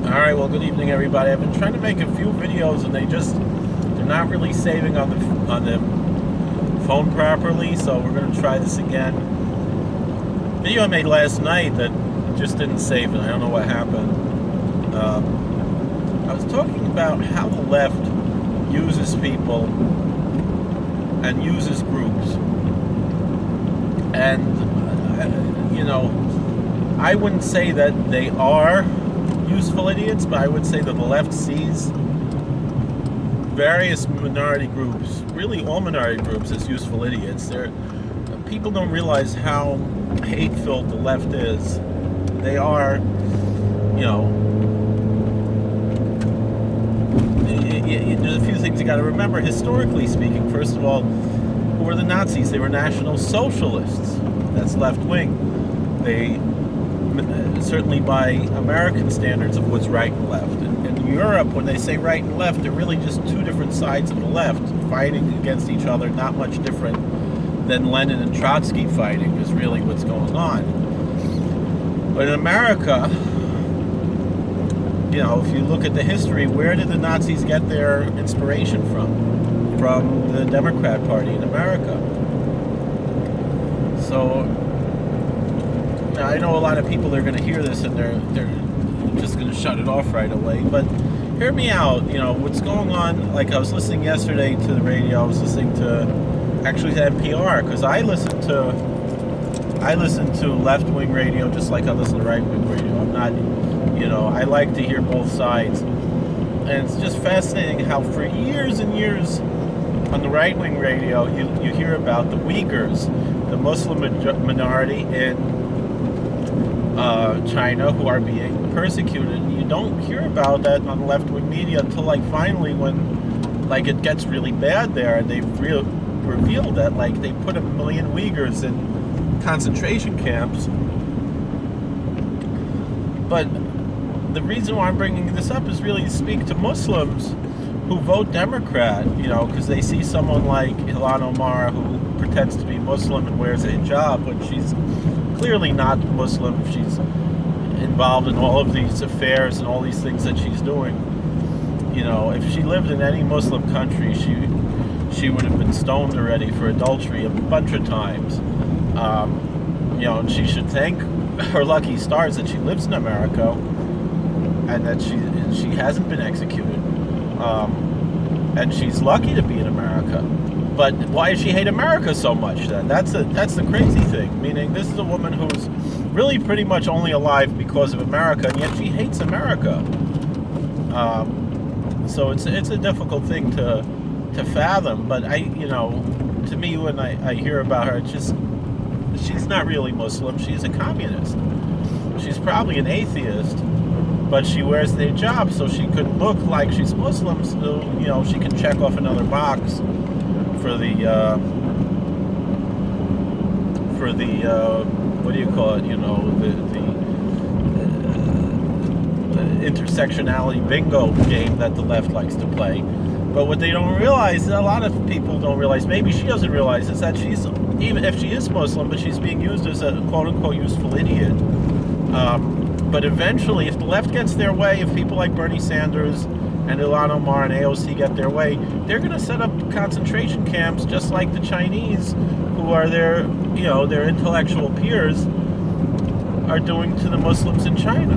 Alright, well, good evening, everybody. I've been trying to make a few videos, and they're not really saving on the phone properly, so we're going to try this again. Video I made last night that just didn't save, and I don't know what happened. I was talking about how the left uses people and uses groups. And, I wouldn't say that they are useful idiots, but I would say that the left sees various minority groups, really all minority groups, as useful idiots. People don't realize how hate-filled the left is. They are, there's a few things you got to remember. Historically speaking, first of all, who were the Nazis? They were National Socialists. That's left-wing. They, certainly by American standards, of what's right and left. In Europe, when they say right and left, they're really just two different sides of the left fighting against each other, not much different than Lenin and Trotsky fighting is really what's going on. But in America, if you look at the history, where did the Nazis get their inspiration from? From the Democrat Party in America. So I know a lot of people are going to hear this and they're just going to shut it off right away, but hear me out. What's going on. Like, I was listening yesterday to the radio. I was listening to NPR, because I listen to left-wing radio just like I listen to right-wing radio. I'm not, I like to hear both sides. And it's just fascinating how for years and years on the right-wing radio you hear about the Uyghurs, the Muslim minority in China, who are being persecuted. And you don't hear about that on left-wing media until finally when it gets really bad there, and they've revealed that they put 1 million Uyghurs in concentration camps. But the reason why I'm bringing this up is really to speak to Muslims who vote Democrat, because they see someone like Ilhan Omar, who pretends to be Muslim and wears a hijab, but she's clearly not Muslim. She's involved in all of these affairs and all these things that she's doing. If she lived in any Muslim country, she would have been stoned already for adultery a bunch of times. And she should thank her lucky stars that she lives in America and that she hasn't been executed. And she's lucky to be in America. But why does she hate America so much then? That's the crazy thing. Meaning, this is a woman who's really pretty much only alive because of America, and yet she hates America. So it's a difficult thing to fathom. But to me, when I hear about her, it's just, she's not really Muslim. She's a communist. She's probably an atheist, but she wears the hijab so she could look like she's Muslim. So she can check off another box for the what do you call it? The intersectionality bingo game that the left likes to play. But what they don't realize, a lot of people don't realize, maybe she doesn't realize, is that she's, even if she is Muslim, but she's being used as a quote-unquote useful idiot. But eventually, if the left gets their way, if people like Bernie Sanders and Ilhan Omar and AOC get their way, they're going to set up concentration camps just like the Chinese, who are their intellectual peers, are doing to the Muslims in China.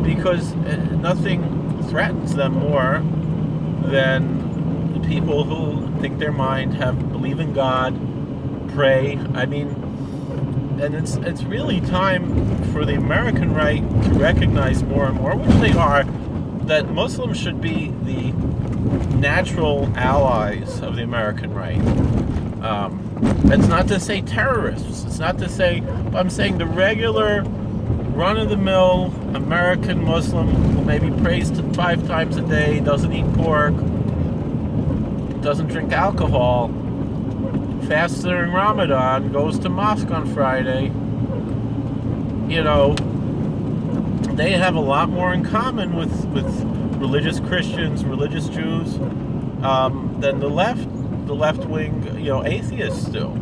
Because nothing threatens them more than people who think their mind, believe in God, pray. And it's really time for the American right to recognize more and more, which they are, that Muslims should be the natural allies of the American right. It's not to say terrorists. It's not to say, I'm saying the regular, run-of-the-mill American Muslim who maybe prays 5 times a day, doesn't eat pork, doesn't drink alcohol, fasts during Ramadan, goes to mosque on Friday. They have a lot more in common with religious Christians, religious Jews, than the left-wing, atheists do.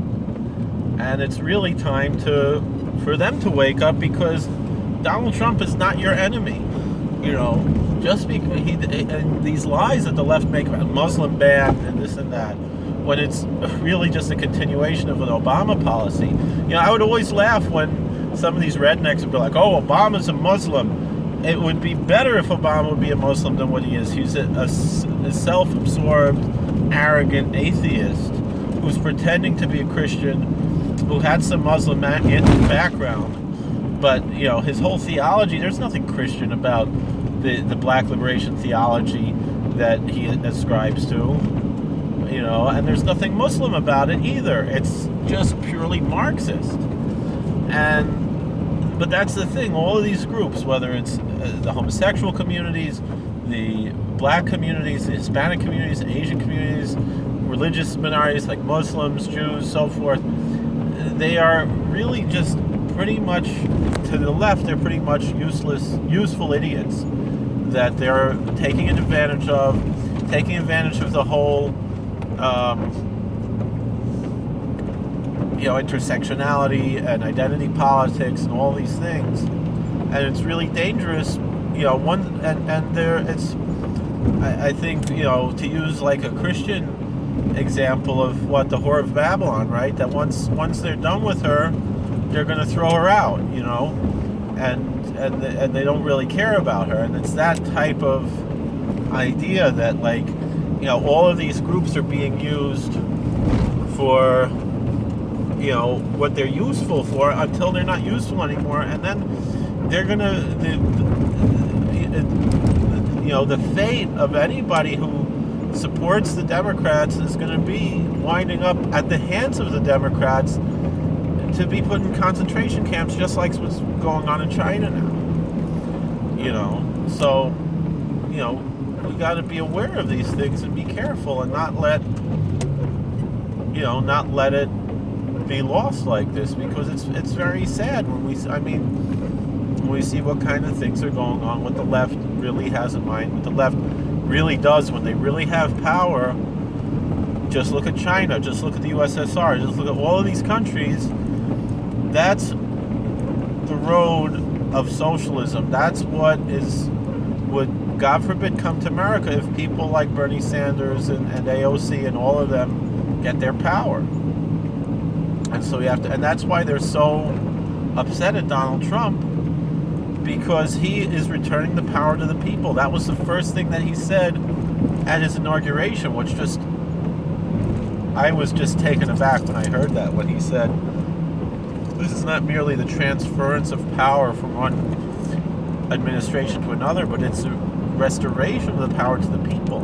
And it's really time for them to wake up, because Donald Trump is not your enemy. You know, just because and these lies that the left make about Muslim ban and this and that, when it's really just a continuation of an Obama policy. You know, I would always laugh when some of these rednecks would be like, "Oh, Obama's a Muslim." It would be better if Obama would be a Muslim than what he is. He's a self-absorbed, arrogant atheist who's pretending to be a Christian, who had some Muslim background. But, you know, his whole theology, there's nothing Christian about the black liberation theology that he ascribes to, you know, and there's nothing Muslim about it either. It's just purely Marxist. But that's the thing, all of these groups, whether it's the homosexual communities, the black communities, the Hispanic communities, the Asian communities, religious minorities like Muslims, Jews, so forth, they are really just pretty much, to the left, they're pretty much useful idiots that they're taking advantage of the whole, intersectionality and identity politics and all these things, and it's really dangerous. You know, I think, you know, to use like a Christian example of what the Whore of Babylon, right? That once they're done with her, they're going to throw her out, you know, and they don't really care about her. And it's that type of idea that, like, you know, all of these groups are being used for, you know, what they're useful for until they're not useful anymore, and then they're going to, you know, the fate of anybody who supports the Democrats is going to be winding up at the hands of the Democrats to be put in concentration camps, just like what's going on in China now. You know, so, you know, we got to be aware of these things and be careful and not let it be lost like this, because it's very sad when we see what kind of things are going on, what the left really has in mind, what the left really does when they really have power. Just look at China, just look at the USSR, just look at all of these countries. That's the road of socialism. That's what would, God forbid, come to America if people like Bernie Sanders and AOC and all of them get their power. And so and that's why they're so upset at Donald Trump, because he is returning the power to the people. That was the first thing that he said at his inauguration, which I was just taken aback when I heard that, when he said, this is not merely the transference of power from one administration to another, but it's a restoration of the power to the people.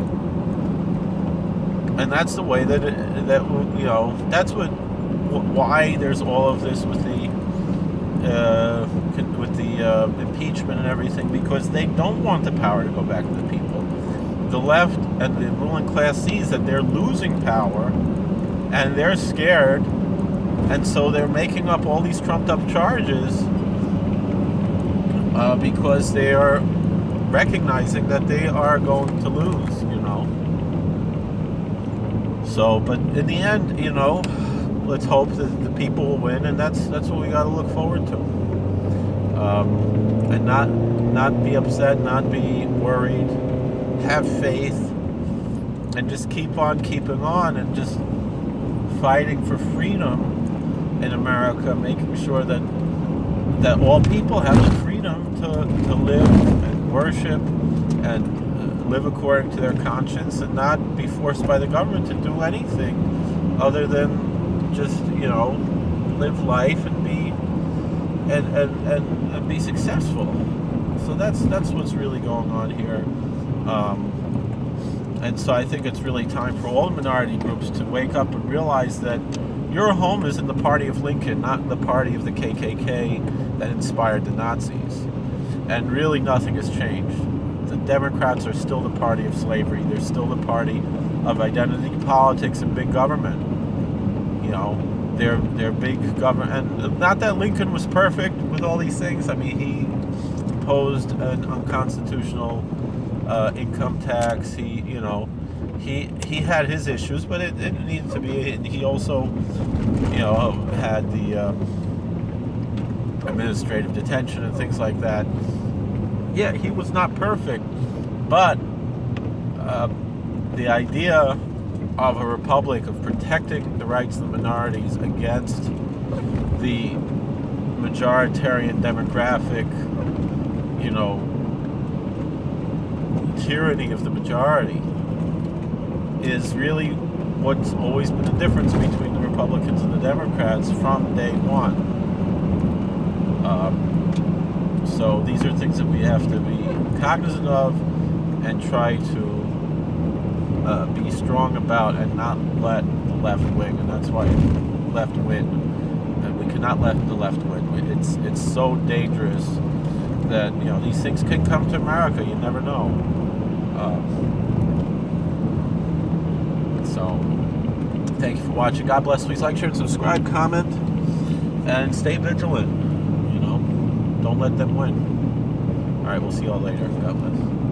And that's the way that's why there's all of this with the impeachment and everything, because they don't want the power to go back to the people. The left and the ruling class sees that they're losing power, and they're scared, and so they're making up all these trumped up charges because they are recognizing that they are going to lose, you know. So, but in the end, you know, let's hope that the people will win, and that's what we got to look forward to. And not be upset, not be worried, have faith, and just keep on keeping on, and just fighting for freedom in America, making sure that all people have the freedom to live and worship and live according to their conscience, and not be forced by the government to do anything other than just, you know, live life and be successful. So that's what's really going on here. And so I think it's really time for all the minority groups to wake up and realize that your home is in the party of Lincoln, not in the party of the KKK that inspired the Nazis. And really nothing has changed. The Democrats are still the party of slavery. They're still the party of identity politics and big government. You know, they're big government. And not that Lincoln was perfect with all these things. I mean, he imposed an unconstitutional income tax. He had his issues, but it needed to be. He also, you know, had the administrative detention and things like that. Yeah, he was not perfect, but the idea of a republic, of protecting the rights of the minorities against the majoritarian demographic, tyranny of the majority, is really what's always been the difference between the Republicans and the Democrats from day one. So these are things that we have to be cognizant of and try to be strong about, and not let the left wing, and that's why left win. And we cannot let the left win. It's so dangerous that these things can come to America. You never know. So thank you for watching. God bless. Please like, share, and subscribe, comment, and stay vigilant. Don't let them win. All right, we'll see y'all later. God bless.